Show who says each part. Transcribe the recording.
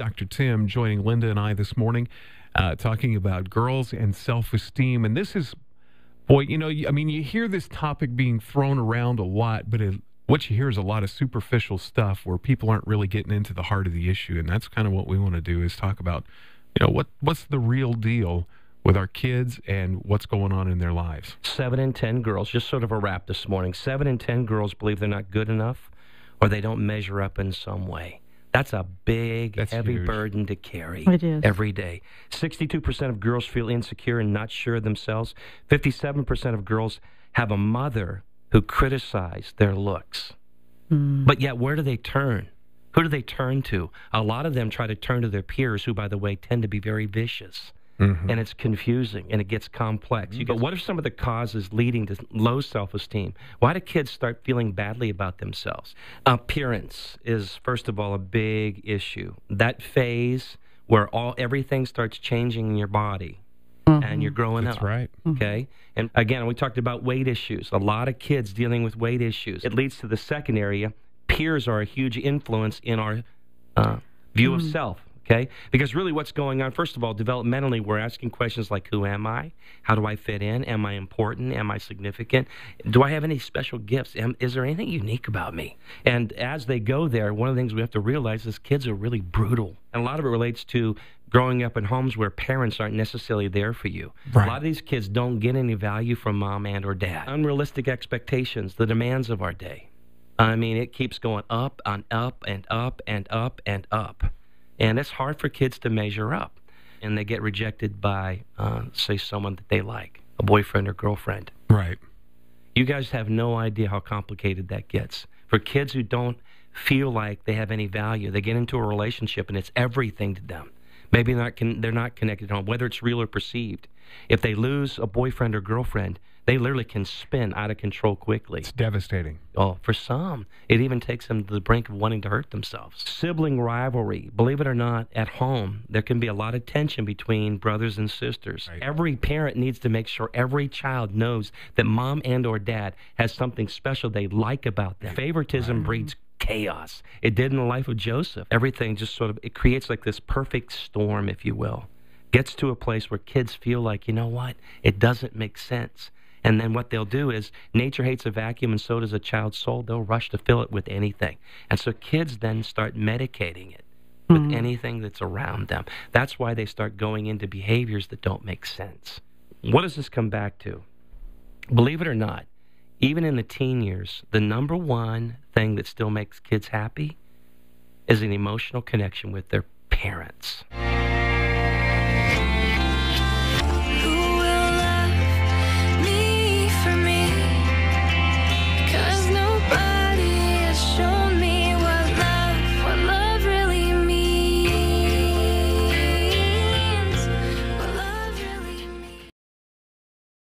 Speaker 1: Dr. Tim joining Linda and I this morning, talking about girls and self-esteem. And this is, boy, you hear this topic being thrown around a lot, but what you hear is a lot of superficial stuff where people aren't really getting into the heart of the issue. And that's kind of what we want to do, is talk about, what's the real deal with our kids and what's going on in their lives.
Speaker 2: 7 in 10 girls, just sort of a wrap this morning, 7 in 10 girls believe they're not good enough or they don't measure up in some way. That's a heavy
Speaker 1: huge
Speaker 2: burden to carry every day. 62% of girls feel insecure and not sure of themselves. 57% of girls have a mother who criticized their looks. But yet, where do they turn? Who do they turn to? A lot of them try to turn to their peers, who, by the way, tend to be very vicious. And it's confusing, and it gets complex. But what are some of the causes leading to low self-esteem? Why do kids start feeling badly about themselves? Appearance is, first of all, a big issue. That phase where everything starts changing in your body, and you're growing up.
Speaker 1: That's right.
Speaker 2: Okay? And again, we talked about weight issues. A lot of kids dealing with weight issues. It leads to the second area. Peers are a huge influence in our view of self. Okay? Because really what's going on, first of all, developmentally, we're asking questions like, who am I? How do I fit in? Am I important? Am I significant? Do I have any special gifts? Is there anything unique about me? And as they go there, one of the things we have to realize is kids are really brutal. And a lot of it relates to growing up in homes where parents aren't necessarily there for you. Right. A lot of these kids don't get any value from mom and or dad. Unrealistic expectations, the demands of our day. I mean, it keeps going up and up and up and up and up. And it's hard for kids to measure up. And they get rejected by, say, someone that they like, a boyfriend or girlfriend.
Speaker 1: Right.
Speaker 2: You guys have no idea how complicated that gets. For kids who don't feel like they have any value, they get into a relationship and it's everything to them. Maybe they're not connected at home, whether it's real or perceived. If they lose a boyfriend or girlfriend, they literally can spin out of control quickly.
Speaker 1: It's devastating.
Speaker 2: Oh, for some, it even takes them to the brink of wanting to hurt themselves. Sibling rivalry. Believe it or not, at home, there can be a lot of tension between brothers and sisters. Right. Every parent needs to make sure every child knows that mom and or dad has something special they like about them. Favoritism breeds chaos. It did in the life of Joseph. Everything just it creates like this perfect storm, if you will. Gets to a place where kids feel like, you know what, it doesn't make sense. And then what they'll do is, nature hates a vacuum and so does a child's soul. They'll rush to fill it with anything. And so kids then start medicating it with anything that's around them. That's why they start going into behaviors that don't make sense. What does this come back to? Believe it or not, even in the teen years, the number one thing that still makes kids happy is an emotional connection with their parents.